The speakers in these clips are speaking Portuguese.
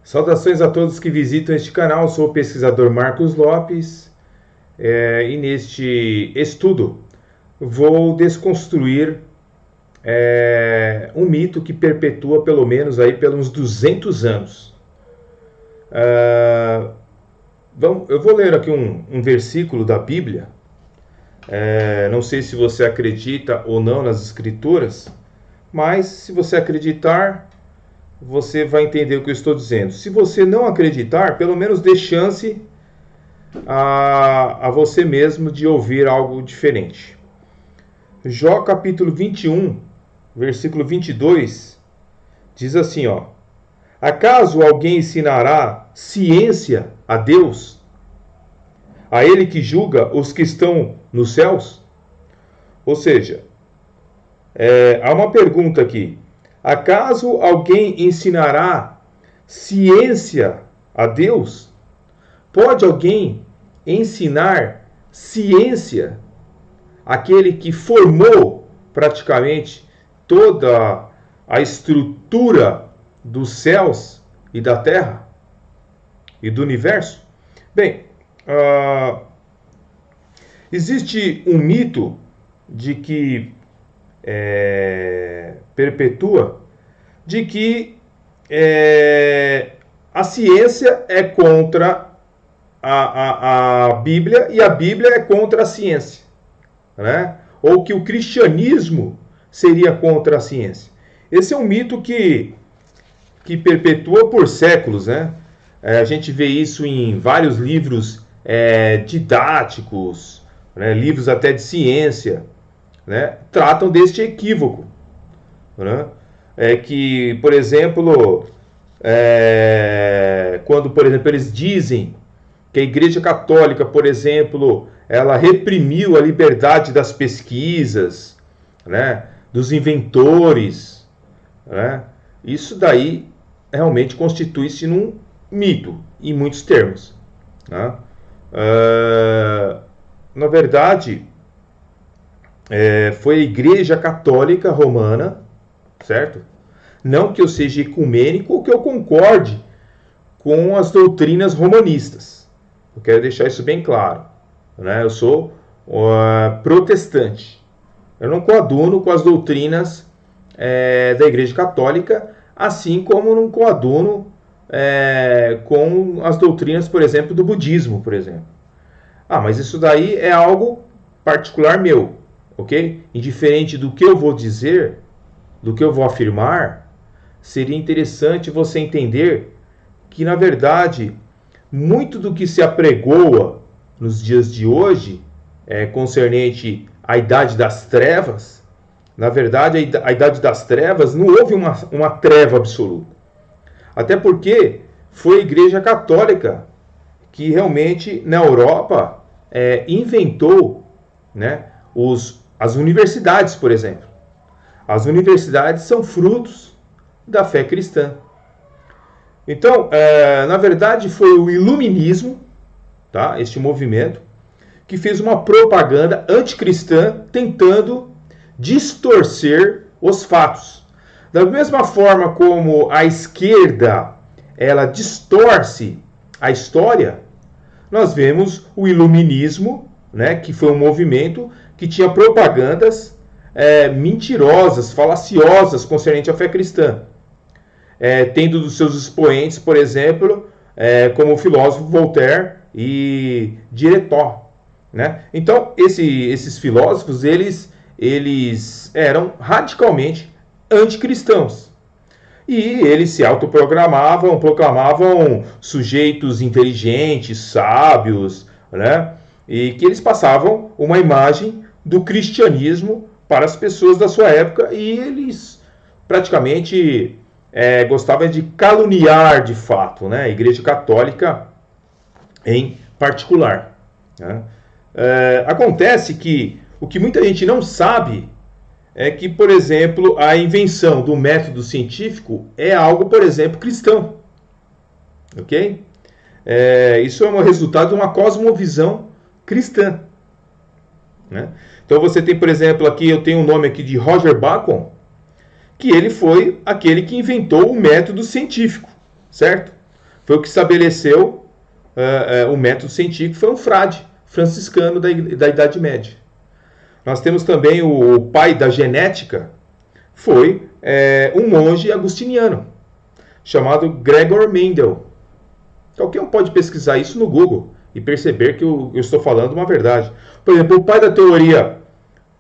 Saudações a todos que visitam este canal, sou o pesquisador Marcos Lopes e neste estudo vou desconstruir um mito que perpetua pelo menos aí pelos 200 anos. Eu vou ler aqui um versículo da Bíblia, não sei se você acredita ou não nas Escrituras, mas se você acreditar, você vai entender o que eu estou dizendo. Se você não acreditar, pelo menos dê chance a você mesmo de ouvir algo diferente. Jó capítulo 21, versículo 22, diz assim, acaso alguém ensinará ciência a Deus? A ele que julga os que estão nos céus? Ou seja, há uma pergunta aqui. Acaso alguém ensinará ciência a Deus? Pode alguém ensinar ciência àquele que formou praticamente toda a estrutura dos céus e da terra e do universo? Bem, existe um mito de que perpetua de que a ciência é contra a Bíblia e a Bíblia é contra a ciência, né? Ou que o cristianismo seria contra a ciência. Esse é um mito que perpetua por séculos, né? A gente vê isso em vários livros didáticos, né? Livros até de ciência, né? Tratam deste equívoco, né? Que, por exemplo, quando, por exemplo, eles dizem que a Igreja Católica, por exemplo, ela reprimiu a liberdade das pesquisas, né? Dos inventores, né? Isso daí realmente constitui-se num mito, em muitos termos, né? Na verdade, foi a Igreja Católica Romana, certo? Não que eu seja ecumênico ou que eu concorde com as doutrinas romanistas. Eu quero deixar isso bem claro, né? Eu sou protestante. Eu não coaduno com as doutrinas da Igreja Católica, assim como não coaduno com as doutrinas, por exemplo, do budismo, por exemplo. Mas isso daí é algo particular meu, ok? Indiferente do que eu vou dizer, do que eu vou afirmar, seria interessante você entender que, na verdade, muito do que se apregoa nos dias de hoje, concernente à Idade das Trevas, na verdade, a Idade das Trevas não houve uma treva absoluta. Até porque foi a Igreja Católica que realmente, na Europa, inventou, né, as universidades, por exemplo. As universidades são frutos da fé cristã. Então, na verdade, foi o iluminismo, tá, este movimento, que fez uma propaganda anticristã tentando distorcer os fatos. Da mesma forma como a esquerda ela distorce a história, nós vemos o iluminismo, né, que foi um movimento que tinha propagandas mentirosas, falaciosas concernente à fé cristã. Tendo dos seus expoentes, por exemplo, como o filósofo Voltaire e Diderot, né? Então, esses filósofos, eles eram radicalmente anticristãos. E eles se autoprogramavam, proclamavam sujeitos inteligentes, sábios, né? E que eles passavam uma imagem do cristianismo para as pessoas da sua época, e eles praticamente gostavam de caluniar de fato, né? A Igreja Católica em particular, né? Acontece que o que muita gente não sabe é que, por exemplo, a invenção do método científico é algo, por exemplo, cristão. Ok? Isso é um resultado de uma cosmovisão cristã, né? Então você tem, por exemplo, aqui eu tenho um nome aqui de Roger Bacon, que ele foi aquele que inventou o método científico, certo? foi o que estabeleceu o método científico, foi um frade franciscano da Idade Média. Nós temos também o pai da genética, foi um monge agustiniano, chamado Gregor Mendel. Qualquer um pode pesquisar isso no Google e perceber que eu estou falando uma verdade. Por exemplo, o pai da teoria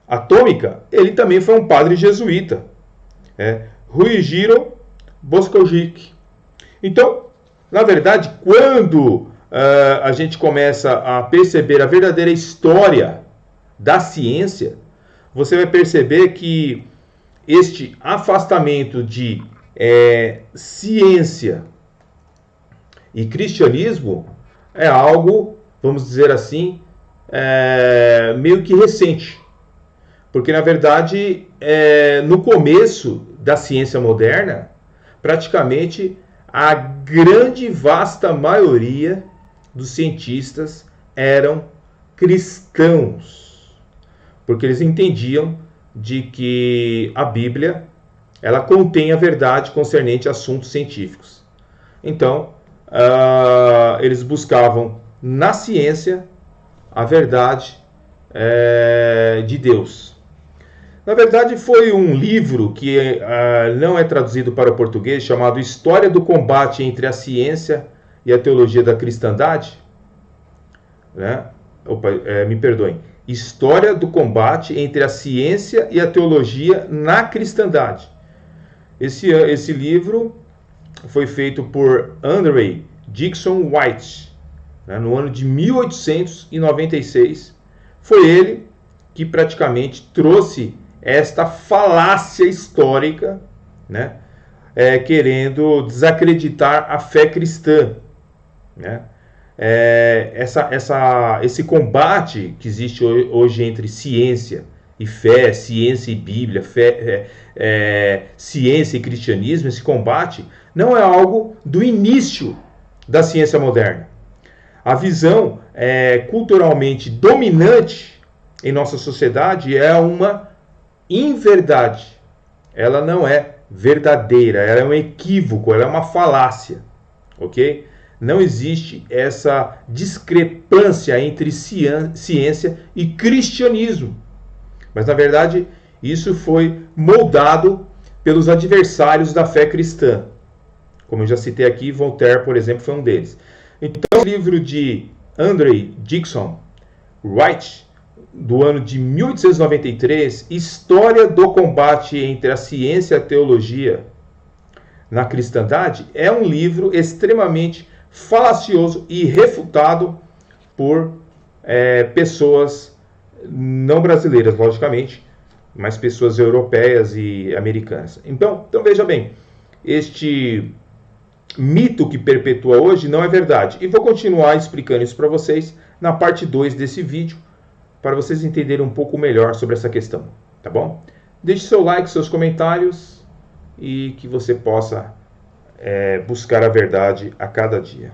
atômica, ele também foi um padre jesuíta, Ruijiro Boskovic. Então, na verdade, quando a gente começa a perceber a verdadeira história da ciência, você vai perceber que este afastamento de ciência e cristianismo é algo, vamos dizer assim, meio que recente. Porque, na verdade, no começo da ciência moderna, praticamente a grande e vasta maioria dos cientistas eram cristãos. Porque eles entendiam de que a Bíblia ela contém a verdade concernente a assuntos científicos. Então, eles buscavam na ciência a verdade de Deus. Na verdade, foi um livro que não é traduzido para o português, chamado História do Combate entre a Ciência e a Teologia da Cristandade. Me perdoem. História do Combate entre a Ciência e a Teologia na Cristandade. Esse livro foi feito por Andrew Dickson White, no ano de 1896. Foi ele que praticamente trouxe esta falácia histórica, querendo desacreditar a fé cristã. Esse combate que existe hoje entre ciência e fé, ciência e Bíblia, ciência e cristianismo, esse combate não é algo do início da ciência moderna. A visão culturalmente dominante em nossa sociedade é uma inverdade. Ela não é verdadeira, ela é um equívoco, ela é uma falácia, ok? Não existe essa discrepância entre ciência e cristianismo. Mas, na verdade, isso foi moldado pelos adversários da fé cristã. Como eu já citei aqui, Voltaire, por exemplo, foi um deles. Então, o livro de Andrew Dickson White, do ano de 1893, História do Combate entre a Ciência e a Teologia na Cristandade, é um livro extremamente falacioso e refutado por pessoas não brasileiras, logicamente, mas pessoas europeias e americanas. Então veja bem, este mito que perpetua hoje não é verdade. E vou continuar explicando isso para vocês na parte 2 desse vídeo, para vocês entenderem um pouco melhor sobre essa questão, tá bom? Deixe seu like, seus comentários e que você possa buscar a verdade a cada dia.